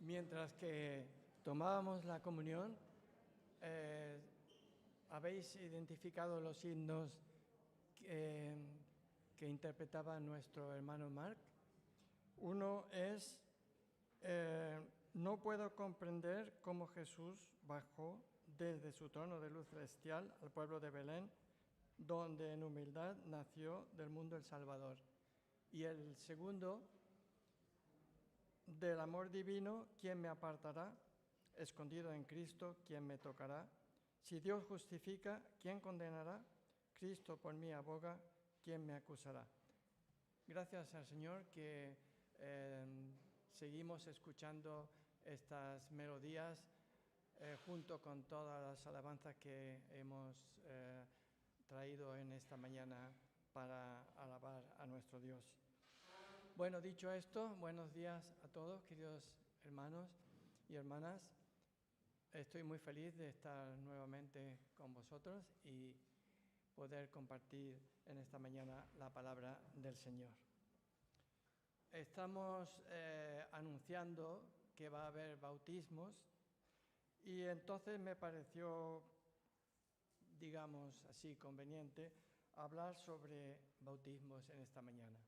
Mientras que tomábamos la comunión, habéis identificado los himnos que interpretaba nuestro hermano Marc. Uno es, no puedo comprender cómo Jesús bajó desde su trono de luz celestial al pueblo de Belén, donde en humildad nació del mundo el Salvador. Y el segundo, del amor divino, ¿quién me apartará? Escondido en Cristo, ¿quién me tocará? Si Dios justifica, ¿quién condenará? Cristo por mí aboga, ¿quién me acusará? Gracias al Señor que seguimos escuchando estas melodías junto con todas las alabanzas que hemos traído en esta mañana para alabar a nuestro Dios. Bueno, dicho esto, buenos días a todos, queridos hermanos y hermanas. Estoy muy feliz de estar nuevamente con vosotros y poder compartir en esta mañana la palabra del Señor. Estamos anunciando que va a haber bautismos y entonces me pareció, digamos así, conveniente hablar sobre bautismos en esta mañana.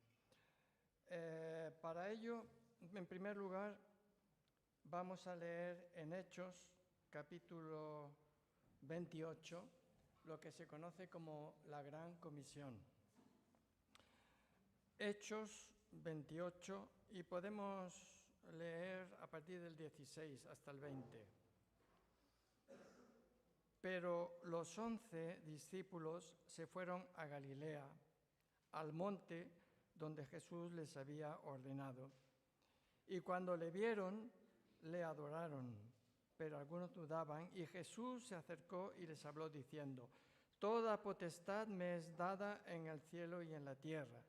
Para ello, en primer lugar, vamos a leer en Hechos, capítulo 28, lo que se conoce como la Gran Comisión. Hechos 28, y podemos leer a partir del 16 hasta el 20. Pero los 11 discípulos se fueron a Galilea, al monte donde Jesús les había ordenado. Y cuando le vieron, le adoraron, pero algunos dudaban, y Jesús se acercó y les habló diciendo: Toda potestad me es dada en el cielo y en la tierra.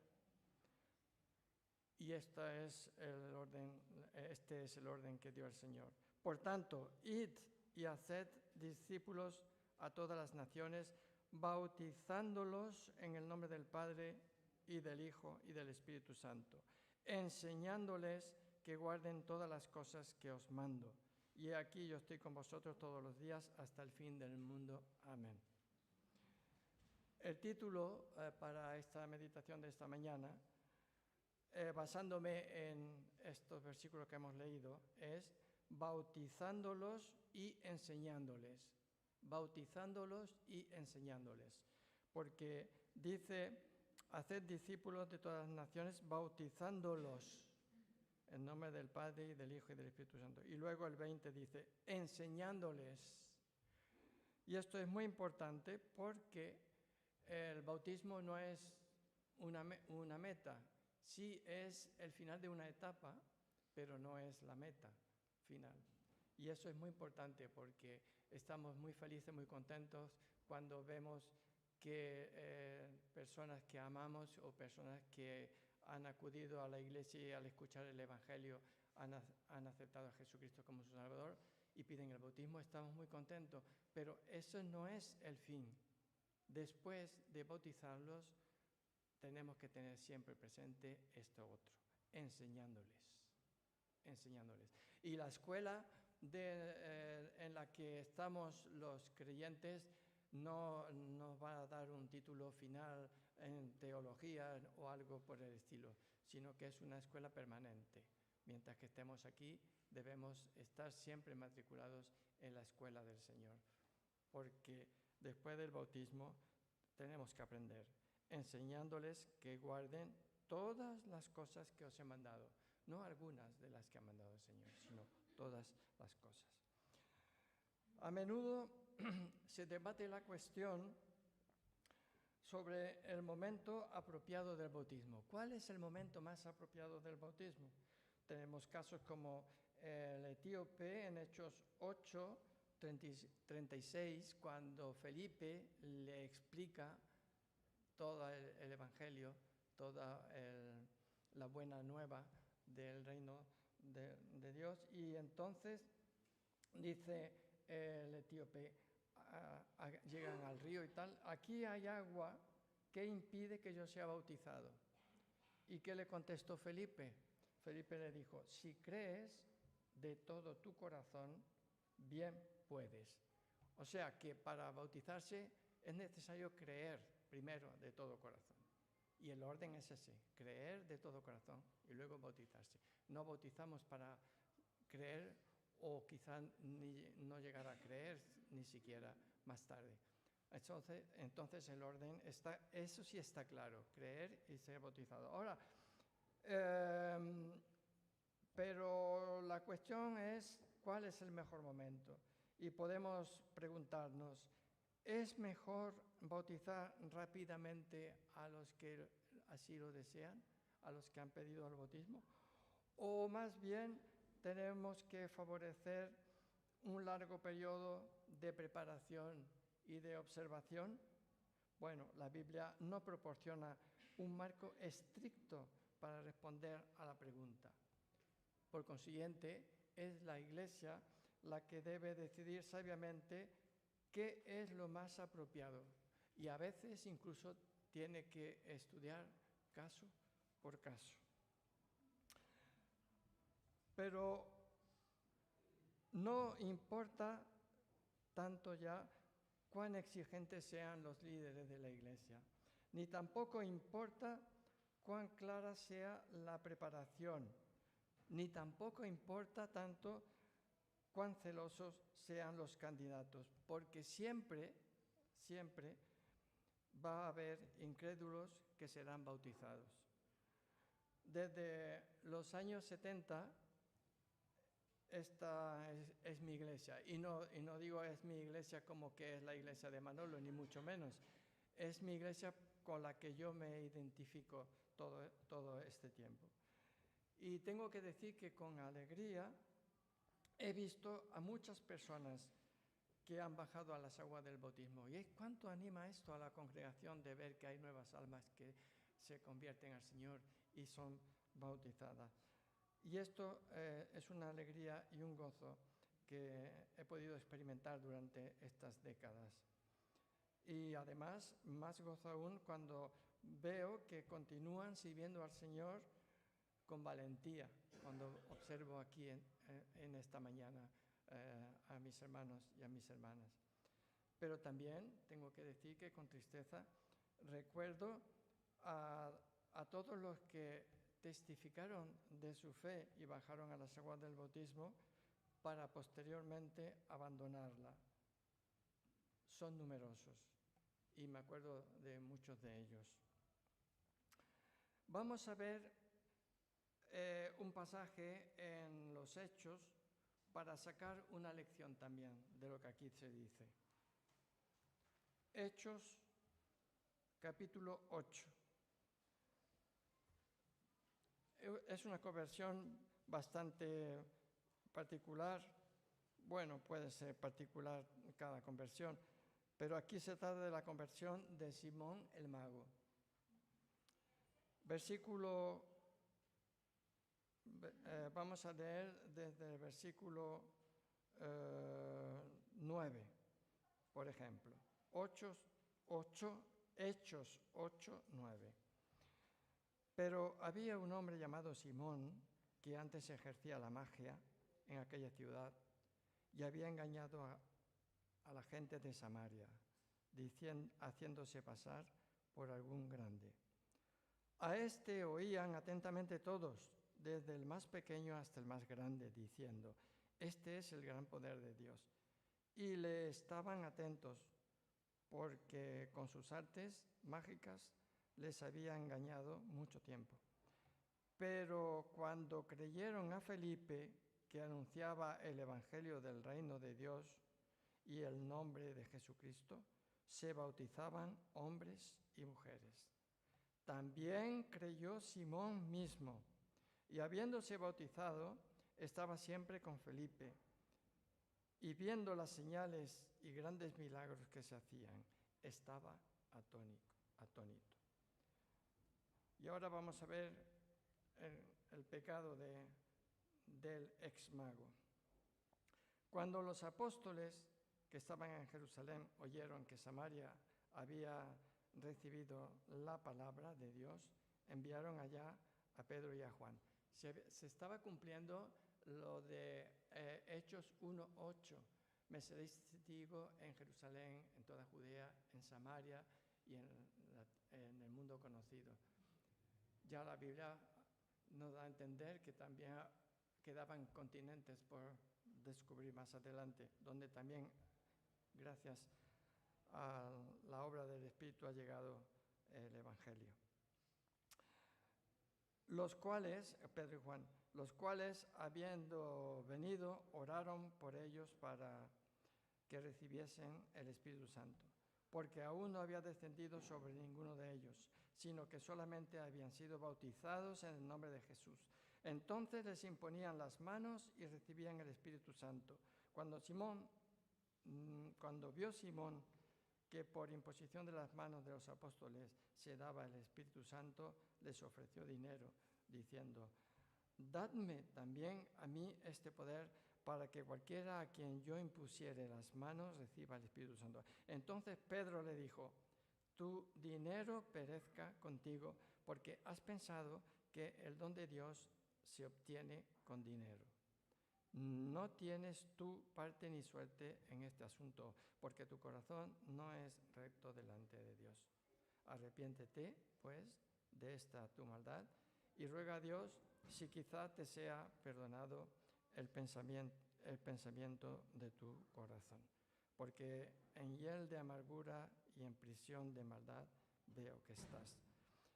Y este es el orden que dio el Señor. Por tanto, id y haced discípulos a todas las naciones, bautizándolos en el nombre del Padre y del Hijo y del Espíritu Santo, enseñándoles que guarden todas las cosas que os mando. Y aquí yo estoy con vosotros todos los días hasta el fin del mundo. Amén. El título para esta meditación de esta mañana, basándome en estos versículos que hemos leído, es bautizándolos y enseñándoles. Bautizándolos y enseñándoles. Porque dice: haced discípulos de todas las naciones, bautizándolos en nombre del Padre y del Hijo y del Espíritu Santo. Y luego el 20 dice: enseñándoles. Y esto es muy importante porque el bautismo no es una meta. Sí es el final de una etapa, pero no es la meta final. Y eso es muy importante porque estamos muy felices, muy contentos cuando vemos que personas que amamos o personas que han acudido a la iglesia y al escuchar el Evangelio han aceptado a Jesucristo como su Salvador y piden el bautismo. Estamos muy contentos, pero eso no es el fin. Después de bautizarlos, tenemos que tener siempre presente esto otro, enseñándoles. Y la escuela en la que estamos los creyentes no nos va a dar un título final en teología o algo por el estilo, sino que es una escuela permanente. Mientras que estemos aquí, debemos estar siempre matriculados en la escuela del Señor, porque después del bautismo tenemos que aprender, enseñándoles que guarden todas las cosas que os he mandado. No algunas de las que ha mandado el Señor, sino todas las cosas. A menudo se debate la cuestión sobre el momento apropiado del bautismo. ¿Cuál es el momento más apropiado del bautismo? Tenemos casos como el etíope en Hechos 8, 36, cuando Felipe le explica todo el Evangelio, toda la buena nueva del reino de Dios, y entonces dice el etíope, llegan al río y tal, aquí hay agua, ¿qué impide que yo sea bautizado? ¿Y qué le contestó Felipe? Felipe le dijo: si crees, de todo tu corazón, bien puedes. O sea que para bautizarse es necesario creer primero de todo corazón. Y el orden es ese, creer de todo corazón y luego bautizarse. No bautizamos para creer o quizá no llegar a creer ni siquiera más tarde. Entonces el orden está, eso sí está claro, creer y ser bautizado. Ahora, pero la cuestión es cuál es el mejor momento. Y podemos preguntarnos, ¿es mejor bautizar rápidamente a los que así lo desean, a los que han pedido el bautismo? ¿O más bien tenemos que favorecer un largo periodo de preparación y de observación? Bueno, la Biblia no proporciona un marco estricto para responder a la pregunta. Por consiguiente, es la Iglesia la que debe decidir sabiamente qué es lo más apropiado y a veces incluso tiene que estudiar caso por caso. Pero no importa tanto ya cuán exigentes sean los líderes de la Iglesia, ni tampoco importa cuán clara sea la preparación, ni tampoco importa tanto cuán celosos sean los candidatos, porque siempre va a haber incrédulos que serán bautizados. Desde los años 70, esta es mi iglesia, y no digo es mi iglesia como que es la iglesia de Manolo, ni mucho menos. Es mi iglesia con la que yo me identifico todo este tiempo. Y tengo que decir que con alegría he visto a muchas personas que han bajado a las aguas del bautismo. ¿Y cuánto anima esto a la congregación de ver que hay nuevas almas que se convierten al Señor y son bautizadas? Y esto es una alegría y un gozo que he podido experimentar durante estas décadas. Y además, más gozo aún cuando veo que continúan sirviendo al Señor con valentía, cuando observo aquí en esta mañana a mis hermanos y a mis hermanas. Pero también tengo que decir que con tristeza recuerdo a todos los que testificaron de su fe y bajaron a las aguas del bautismo para posteriormente abandonarla. Son numerosos y me acuerdo de muchos de ellos. Vamos a ver un pasaje en los Hechos para sacar una lección también de lo que aquí se dice. Hechos, capítulo 8. Es una conversión bastante particular. Bueno, puede ser particular cada conversión, pero aquí se trata de la conversión de Simón el mago. Vamos a leer desde el versículo 9, por ejemplo. Hechos 8, 9. Pero había un hombre llamado Simón que antes ejercía la magia en aquella ciudad y había engañado a la gente de Samaria, haciéndose pasar por algún grande. A este oían atentamente todos, desde el más pequeño hasta el más grande, diciendo: este es el gran poder de Dios. Y le estaban atentos, porque con sus artes mágicas les había engañado mucho tiempo. Pero cuando creyeron a Felipe, que anunciaba el evangelio del reino de Dios y el nombre de Jesucristo, se bautizaban hombres y mujeres. También creyó Simón mismo, y habiéndose bautizado, estaba siempre con Felipe, y viendo las señales y grandes milagros que se hacían, estaba atónito. Y ahora vamos a ver el pecado del ex mago. Cuando los apóstoles que estaban en Jerusalén oyeron que Samaria había recibido la palabra de Dios, enviaron allá a Pedro y a Juan. Se estaba cumpliendo lo de Hechos 1:8. Me seréis testigo en Jerusalén, en toda Judea, en Samaria y en el mundo conocido. Ya la Biblia nos da a entender que también quedaban continentes por descubrir más adelante, donde también, gracias a la obra del Espíritu, ha llegado el Evangelio. Los cuales, Pedro y Juan, los cuales, habiendo venido, oraron por ellos para que recibiesen el Espíritu Santo, porque aún no había descendido sobre ninguno de ellos, sino que solamente habían sido bautizados en el nombre de Jesús. Entonces les imponían las manos y recibían el Espíritu Santo. Cuando vio Simón que por imposición de las manos de los apóstoles se daba el Espíritu Santo, les ofreció dinero, diciendo: dadme también a mí este poder, para que cualquiera a quien yo impusiere las manos reciba el Espíritu Santo. Entonces Pedro le dijo: tu dinero perezca contigo, porque has pensado que el don de Dios se obtiene con dinero. No tienes tú parte ni suerte en este asunto, porque tu corazón no es recto delante de Dios. Arrepiéntete, pues, de esta tu maldad, y ruega a Dios si quizá te sea perdonado el pensamiento de tu corazón, porque en hiel de amargura y en prisión de maldad veo que estás.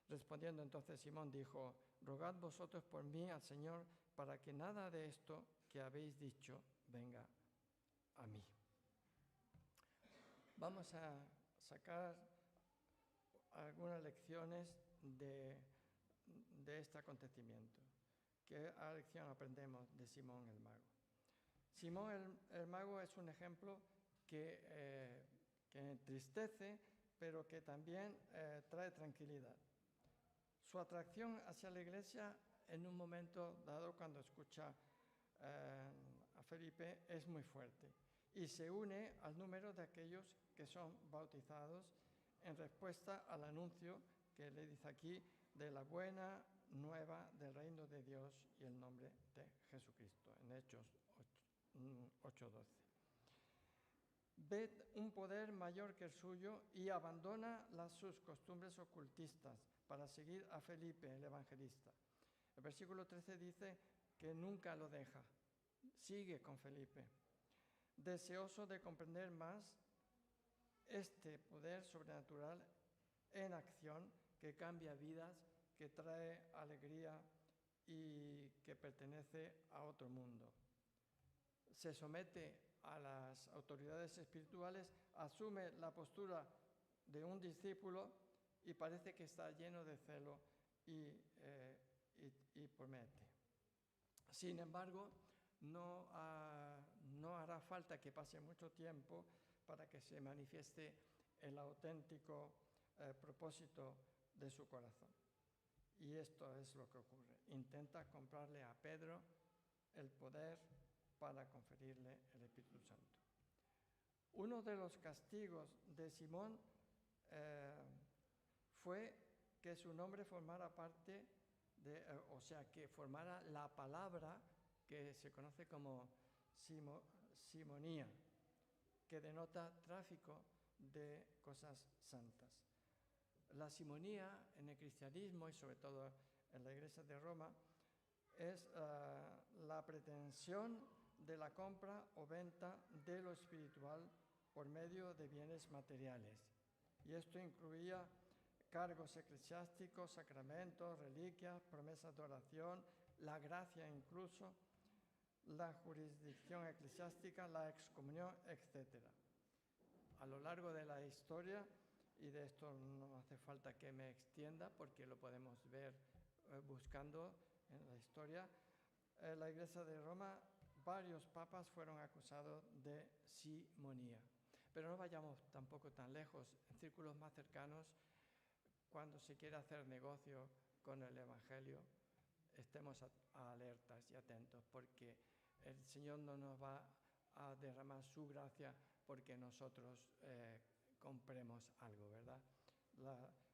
Respondiendo entonces Simón dijo: rogad vosotros por mí al Señor, para que nada de esto que habéis dicho venga a mí. Vamos a sacar algunas lecciones de este acontecimiento. ¿Qué lección aprendemos de Simón el Mago? Simón el Mago es un ejemplo que entristece, pero que también trae tranquilidad. Su atracción hacia la iglesia en un momento dado, cuando escucha a Felipe, es muy fuerte y se une al número de aquellos que son bautizados en respuesta al anuncio que le dice aquí de la buena nueva del reino de Dios y el nombre de Jesucristo, en Hechos 8:12. Ve un poder mayor que el suyo y abandona sus costumbres ocultistas para seguir a Felipe, el evangelista. El versículo 13 dice que nunca lo deja, sigue con Felipe, deseoso de comprender más este poder sobrenatural en acción que cambia vidas, que trae alegría y que pertenece a otro mundo. Se somete a las autoridades espirituales, asume la postura de un discípulo y parece que está lleno de celo y promete. Sin embargo, no hará falta que pase mucho tiempo para que se manifieste el auténtico propósito de su corazón. Y esto es lo que ocurre. Intenta comprarle a Pedro el poder para conferirle el Espíritu Santo. Uno de los castigos de Simón fue que su nombre formara parte que formara la palabra que se conoce como simonía, que denota tráfico de cosas santas. La simonía en el cristianismo y sobre todo en la Iglesia de Roma es la pretensión de la compra o venta de lo espiritual por medio de bienes materiales. Y esto incluía cargos eclesiásticos, sacramentos, reliquias, promesas de oración, la gracia incluso, la jurisdicción eclesiástica, la excomunión, etc. A lo largo de la historia, y de esto no hace falta que me extienda porque lo podemos ver buscando en la historia, la Iglesia de Roma, varios papas fueron acusados de simonía. Pero no vayamos tampoco tan lejos. En círculos más cercanos, cuando se quiere hacer negocio con el Evangelio, estemos alertas y atentos, porque el Señor no nos va a derramar su gracia porque nosotros compremos algo, ¿verdad?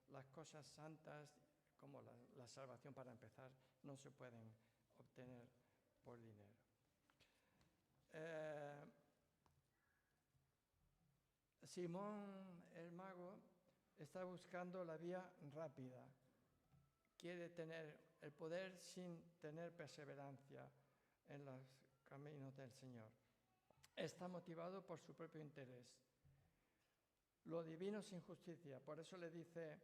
Las cosas santas, como la salvación para empezar, no se pueden obtener por dinero. Eh, Simón el mago está buscando la vía rápida. Quiere tener el poder sin tener perseverancia en los caminos del Señor. Está motivado por su propio interés. Lo divino sin justicia. Por eso le dice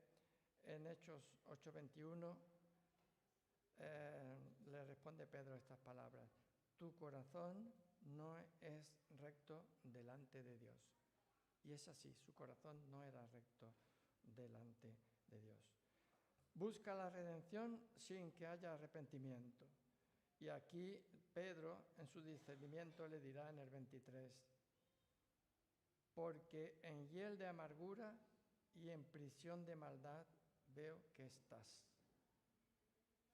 en Hechos 8:21, le responde Pedro estas palabras: tu corazón no es recto delante de Dios. Y es así, su corazón no era recto delante de Dios. Busca la redención sin que haya arrepentimiento. Y aquí Pedro, en su discernimiento, le dirá en el 23, porque en hiel de amargura y en prisión de maldad veo que estás.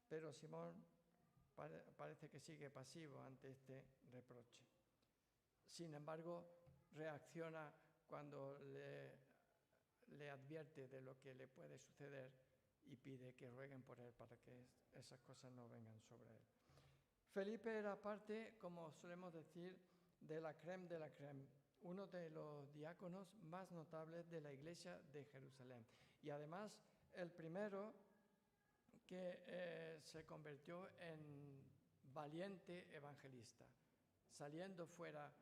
Pero Simón parece que sigue pasivo ante este reproche. Sin embargo, reacciona cuando le advierte de lo que le puede suceder y pide que rueguen por él para que esas cosas no vengan sobre él. Felipe era parte, como solemos decir, de la crème de la crème, uno de los diáconos más notables de la iglesia de Jerusalén. Y además, el primero que se convirtió en valiente evangelista, saliendo fuera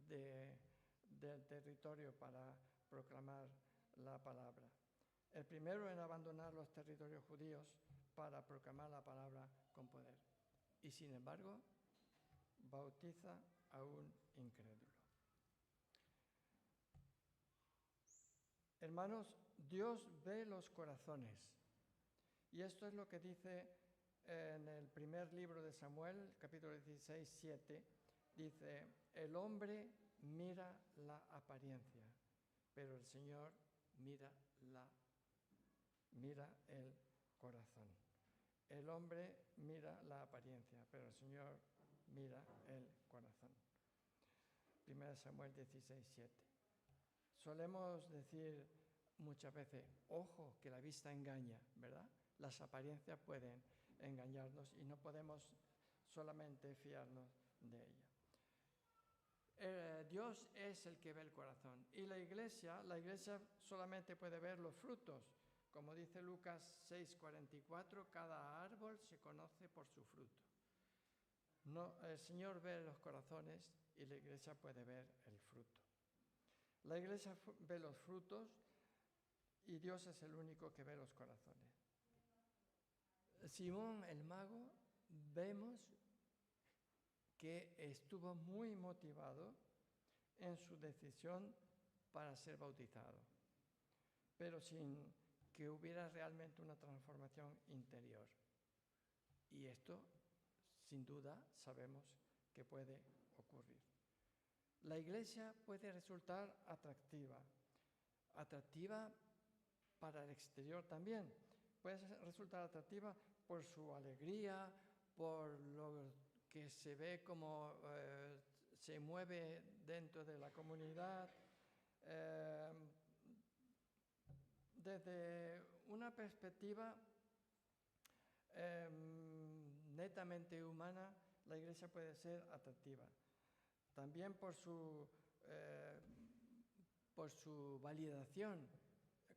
del territorio para proclamar la palabra. El primero en abandonar los territorios judíos para proclamar la palabra con poder. Y sin embargo, bautiza a un incrédulo. Hermanos, Dios ve los corazones. Y esto es lo que dice en el primer libro de Samuel, capítulo 16, 7. Dice, el hombre mira la apariencia, pero el Señor mira el corazón. El hombre mira la apariencia, pero el Señor mira el corazón. 1 Samuel 16, 7. Solemos decir muchas veces, ojo, que la vista engaña, ¿verdad? Las apariencias pueden engañarnos y no podemos solamente fiarnos de ella. Dios es el que ve el corazón y la iglesia solamente puede ver los frutos. Como dice Lucas 6:44, cada árbol se conoce por su fruto. No, el Señor ve los corazones y la iglesia puede ver el fruto. La iglesia ve los frutos y Dios es el único que ve los corazones. Simón el mago, vemos que estuvo muy motivado en su decisión para ser bautizado, pero sin que hubiera realmente una transformación interior. Y esto, sin duda, sabemos que puede ocurrir. La iglesia puede resultar atractiva para el exterior también. Puede resultar atractiva por su alegría, por lo que se ve como se mueve dentro de la comunidad. Desde una perspectiva netamente humana, la iglesia puede ser atractiva. También por su validación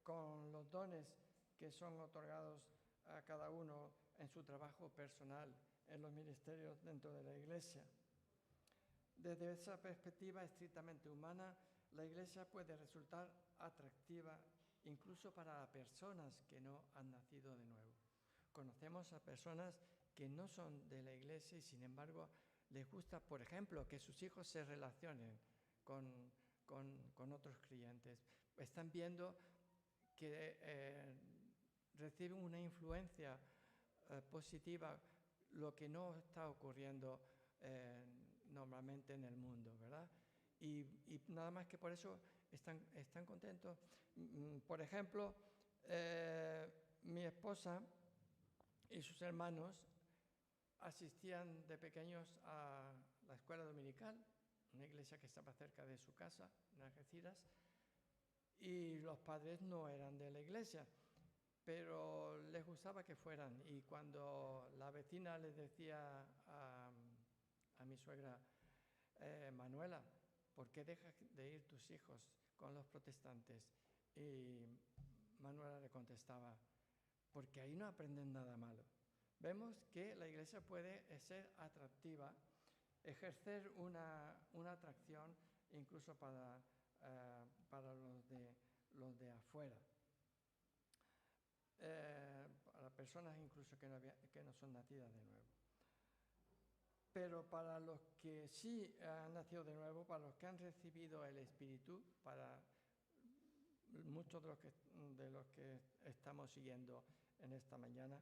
con los dones que son otorgados a cada uno en su trabajo personal, en los ministerios dentro de la iglesia. Desde esa perspectiva estrictamente humana, la iglesia puede resultar atractiva incluso para personas que no han nacido de nuevo. Conocemos a personas que no son de la iglesia y sin embargo les gusta, por ejemplo, que sus hijos se relacionen con otros creyentes. Están viendo que reciben una influencia positiva, lo que no está ocurriendo normalmente en el mundo, ¿verdad? Y nada más que por eso están contentos. Por ejemplo, mi esposa y sus hermanos asistían de pequeños a la escuela dominical, una iglesia que estaba cerca de su casa, en Algeciras, y los padres no eran de la iglesia, pero les gustaba que fueran. Y cuando la vecina les decía a mi suegra, Manuela, ¿por qué dejas de ir tus hijos con los protestantes? Y Manuela le contestaba, porque ahí no aprenden nada malo. Vemos que la iglesia puede ser atractiva, ejercer una atracción incluso para los de afuera, para personas incluso que no son nacidas de nuevo. Pero para los que sí han nacido de nuevo, para los que han recibido el Espíritu, para muchos de los que estamos siguiendo en esta mañana,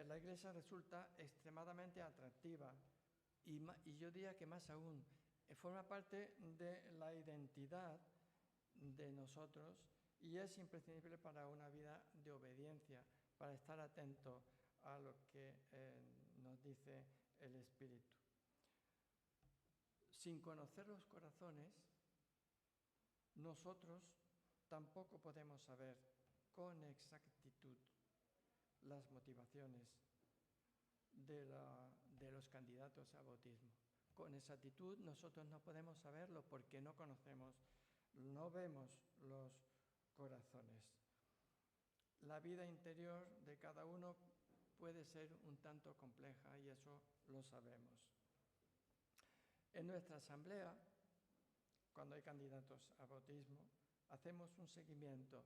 la iglesia resulta extremadamente atractiva y yo diría que más aún, forma parte de la identidad de nosotros y es imprescindible para una vida de obediencia, para estar atento a lo que nos dice el Espíritu. Sin conocer los corazones, nosotros tampoco podemos saber con exactitud las motivaciones de los candidatos a bautismo. Con exactitud nosotros no podemos saberlo porque no conocemos, no vemos los corazones. La vida interior de cada uno puede ser un tanto compleja y eso lo sabemos. En nuestra asamblea, cuando hay candidatos a bautismo, hacemos un seguimiento,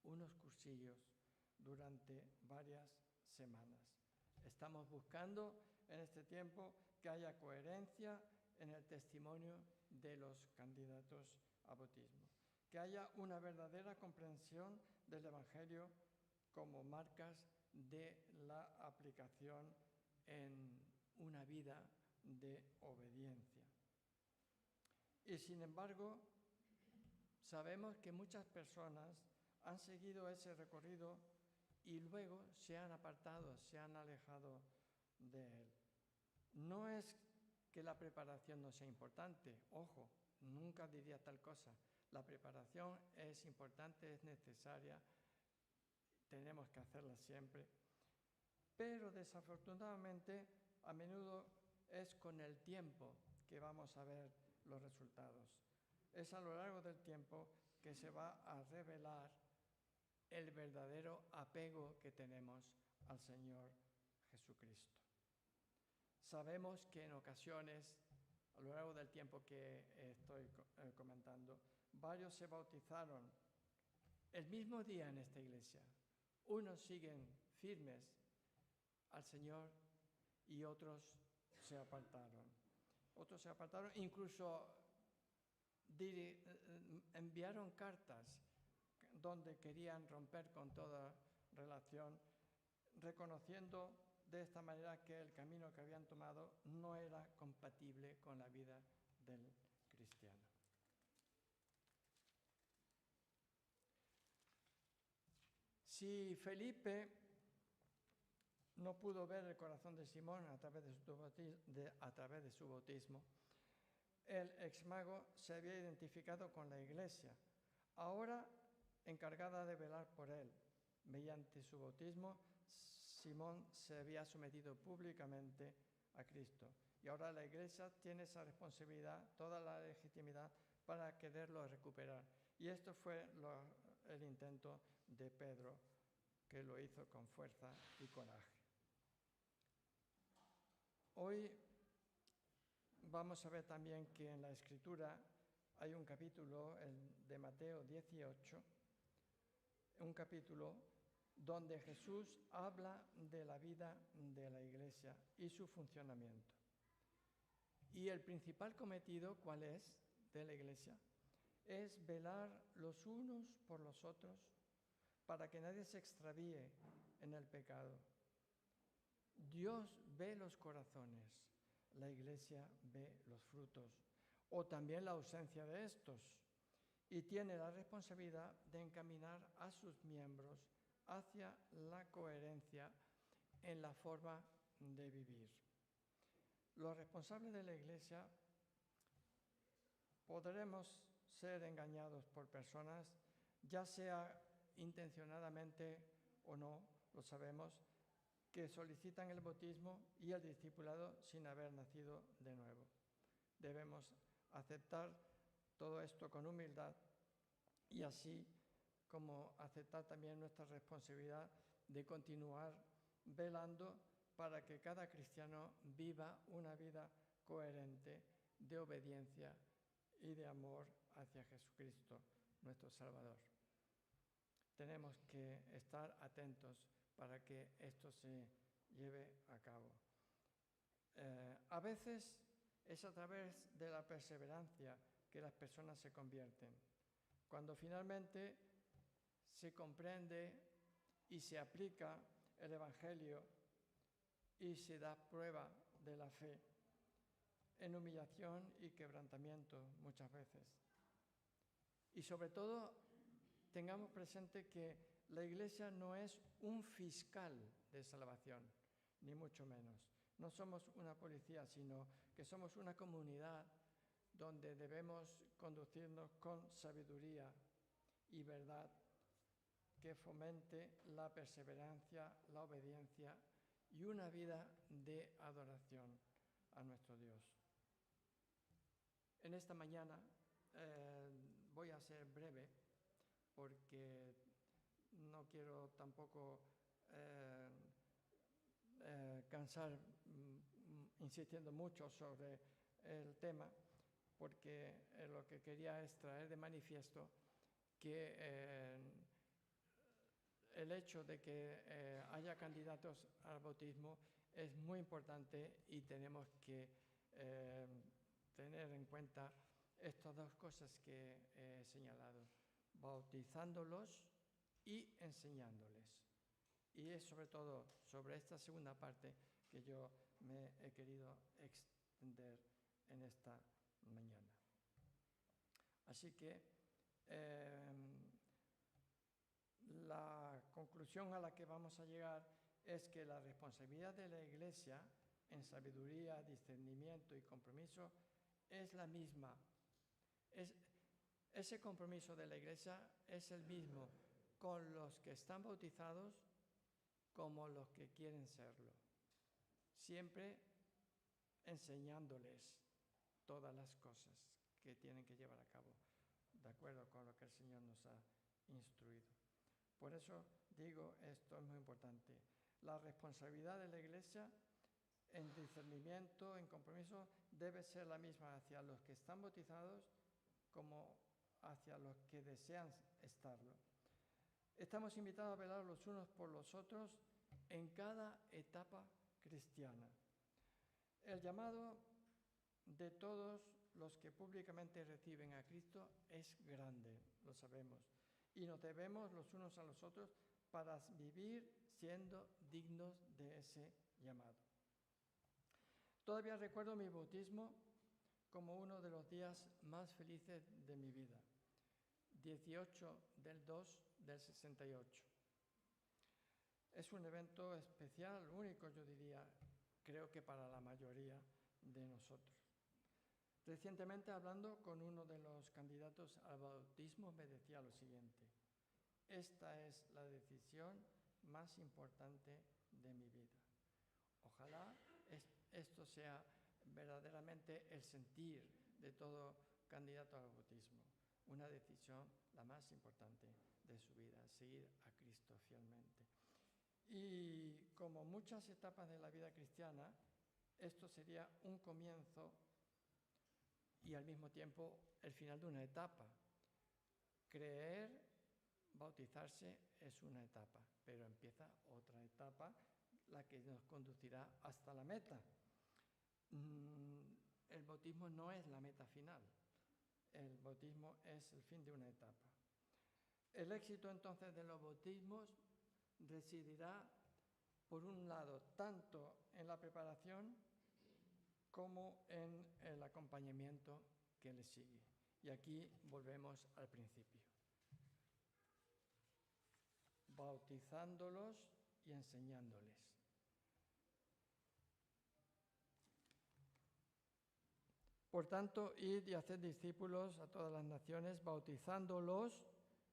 unos cursillos durante varias semanas. Estamos buscando en este tiempo que haya coherencia en el testimonio de los candidatos a bautismo, que haya una verdadera comprensión del Evangelio como marcas de la aplicación en una vida de obediencia. Y sin embargo, sabemos que muchas personas han seguido ese recorrido y luego se han apartado, se han alejado de él. No es que la preparación no sea importante, ojo, nunca diría tal cosa. La preparación es importante, es necesaria, tenemos que hacerla siempre, pero desafortunadamente a menudo es con el tiempo que vamos a ver los resultados. Es a lo largo del tiempo que se va a revelar el verdadero apego que tenemos al Señor Jesucristo. Sabemos que en ocasiones, a lo largo del tiempo que estoy comentando, varios se bautizaron el mismo día en esta iglesia. Unos siguen firmes al Señor y otros se apartaron. Otros se apartaron, incluso enviaron cartas donde querían romper con toda relación, reconociendo de esta manera que el camino que habían tomado no era compatible con la vida del cristiano. Si Felipe no pudo ver el corazón de Simón a través de su bautismo, el exmago se había identificado con la iglesia, ahora encargada de velar por él. Mediante su bautismo, Simón se había sometido públicamente a Cristo y ahora la iglesia tiene esa responsabilidad, toda la legitimidad para quererlo recuperar. Y esto fue el intento de Pedro, que lo hizo con fuerza y coraje. Hoy vamos a ver también que en la Escritura hay un capítulo, el de Mateo 18, un capítulo donde Jesús habla de la vida de la iglesia y su funcionamiento. Y el principal cometido, ¿cuál es? De la iglesia, es velar los unos por los otros para que nadie se extravíe en el pecado. Dios ve los corazones, la iglesia ve los frutos, o también la ausencia de estos, y tiene la responsabilidad de encaminar a sus miembros hacia la coherencia en la forma de vivir. Los responsables de la iglesia podremos ser engañados por personas, ya sea intencionadamente o no, lo sabemos, que solicitan el bautismo y el discipulado sin haber nacido de nuevo. Debemos aceptar todo esto con humildad y así como aceptar también nuestra responsabilidad de continuar velando para que cada cristiano viva una vida coherente de obediencia y de amor hacia Jesucristo, nuestro Salvador. Tenemos que estar atentos para que esto se lleve a cabo. A veces es a través de la perseverancia que las personas se convierten. Cuando finalmente se comprende y se aplica el Evangelio y se da prueba de la fe en humillación y quebrantamiento muchas veces. Y sobre todo, tengamos presente que la Iglesia no es un fiscal de salvación, ni mucho menos. No somos una policía, sino que somos una comunidad donde debemos conducirnos con sabiduría y verdad que fomente la perseverancia, la obediencia y una vida de adoración a nuestro Dios. En esta mañana voy a ser breve porque no quiero tampoco cansar insistiendo mucho sobre el tema, porque lo que quería es traer de manifiesto que el hecho de que haya candidatos al bautismo es muy importante y tenemos que tener en cuenta estas dos cosas que he señalado, bautizándolos y enseñándoles. Y es sobre todo sobre esta segunda parte que yo me he querido extender en esta mañana. Así que la conclusión a la que vamos a llegar es que la responsabilidad de la Iglesia en sabiduría, discernimiento y compromiso es la misma. Ese compromiso de la Iglesia es el mismo con los que están bautizados como los que quieren serlo, siempre enseñándoles todas las cosas que tienen que llevar a cabo, de acuerdo con lo que el Señor nos ha instruido. Por eso digo, esto es muy importante. La responsabilidad de la Iglesia en discernimiento, en compromiso, debe ser la misma hacia los que están bautizados como hacia los que desean estarlo. Estamos invitados a velar los unos por los otros en cada etapa cristiana. El llamado de todos los que públicamente reciben a Cristo es grande, lo sabemos, y nos debemos los unos a los otros para vivir siendo dignos de ese llamado. Todavía recuerdo mi bautismo como uno de los días más felices de mi vida, 18/2/68. Es un evento especial, único, yo diría, creo que para la mayoría de nosotros. Recientemente, hablando con uno de los candidatos al bautismo, me decía lo siguiente: esta es la decisión más importante de mi vida. Ojalá esto sea verdaderamente el sentir de todo candidato al bautismo, una decisión la más importante de su vida, seguir a Cristo fielmente. Y como muchas etapas de la vida cristiana, esto sería un comienzo y al mismo tiempo el final de una etapa. Creer, bautizarse es una etapa, pero empieza otra etapa, la que nos conducirá hasta la meta. El bautismo no es la meta final, el bautismo es el fin de una etapa. El éxito entonces de los bautismos residirá, por un lado, tanto en la preparación como en el acompañamiento que le sigue. Y aquí volvemos al principio. Bautizándolos y enseñándoles. Por tanto, id y haced discípulos a todas las naciones, bautizándolos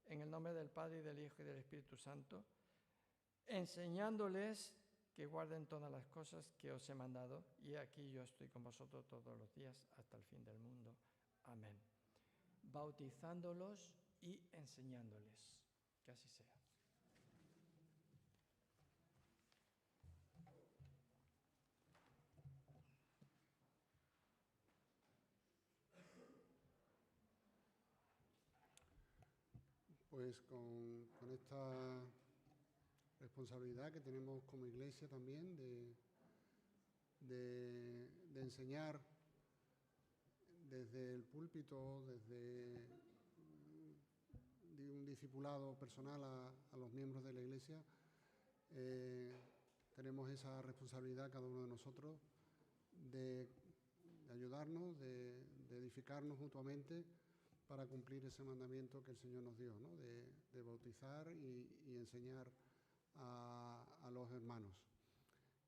en el nombre del Padre, y del Hijo, y del Espíritu Santo, enseñándoles que guarden todas las cosas que os he mandado, y aquí yo estoy con vosotros todos los días hasta el fin del mundo. Amén. Bautizándolos y enseñándoles. Que así sea. Pues con esta responsabilidad que tenemos como Iglesia también de enseñar desde el púlpito, desde un discipulado personal a los miembros de la Iglesia, tenemos esa responsabilidad cada uno de nosotros de ayudarnos, de edificarnos mutuamente para cumplir ese mandamiento que el Señor nos dio, ¿no? de bautizar y enseñar a los hermanos.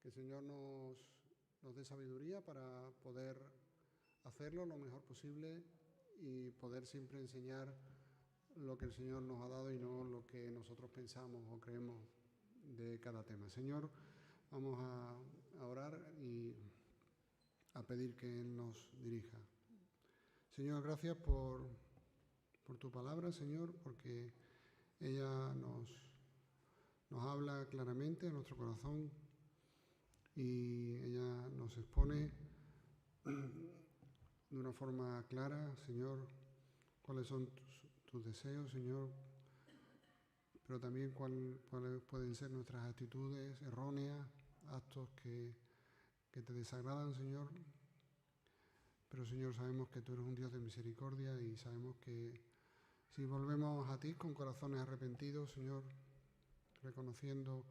Que el Señor nos dé sabiduría para poder hacerlo lo mejor posible y poder siempre enseñar lo que el Señor nos ha dado y no lo que nosotros pensamos o creemos de cada tema. Señor, vamos a orar y a pedir que Él nos dirija. Señor, gracias por tu palabra, Señor, porque ella nos habla claramente a nuestro corazón y ella nos expone de una forma clara, Señor, cuáles son tus deseos, Señor, pero también cuáles pueden ser nuestras actitudes erróneas, actos que te desagradan, Señor. Pero, Señor, sabemos que tú eres un Dios de misericordia y sabemos que si volvemos a ti con corazones arrepentidos, Señor, reconociendo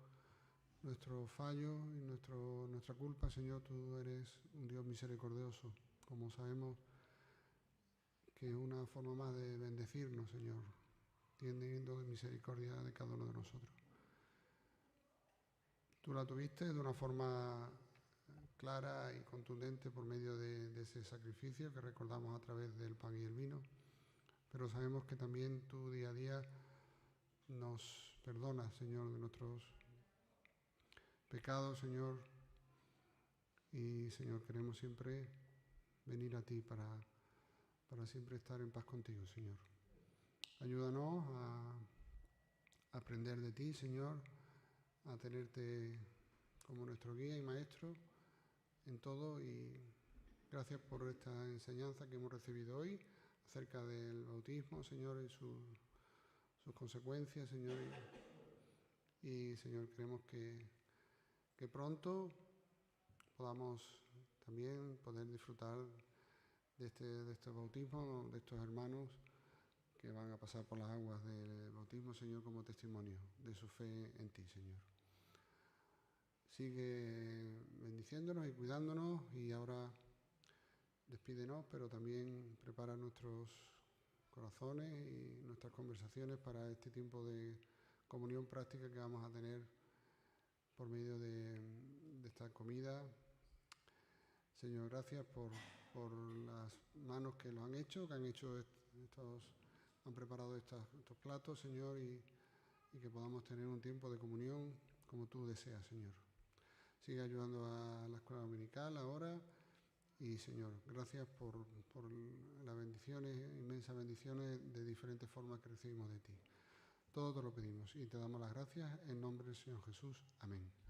nuestro fallo y nuestra culpa, Señor, tú eres un Dios misericordioso, como sabemos que es una forma más de bendecirnos, Señor, teniendo de misericordia de cada uno de nosotros. Tú la tuviste de una forma clara y contundente por medio de ese sacrificio que recordamos a través del pan y el vino, pero sabemos que también tú día a día nos perdonas, Señor, de nuestros pecados, Señor, y, Señor, queremos siempre venir a ti para siempre estar en paz contigo, Señor. Ayúdanos a aprender de ti, Señor, a tenerte como nuestro guía y maestro en todo, y gracias por esta enseñanza que hemos recibido hoy acerca del bautismo, Señor, y sus consecuencias, Señor, y Señor, queremos que pronto podamos también poder disfrutar de este bautismo, de estos hermanos que van a pasar por las aguas del bautismo, Señor, como testimonio de su fe en ti, Señor. Sigue bendiciéndonos y cuidándonos, y ahora despídenos, pero también prepara nuestros corazones y nuestras conversaciones para este tiempo de comunión práctica que vamos a tener por medio de esta comida. Señor, gracias por las manos que lo han hecho, han preparado estos platos, Señor, y que podamos tener un tiempo de comunión como tú deseas, Señor. Sigue ayudando a la escuela dominical ahora, y, Señor, gracias por las bendiciones, inmensas bendiciones de diferentes formas que recibimos de ti. Todo te lo pedimos y te damos las gracias en nombre del Señor Jesús. Amén.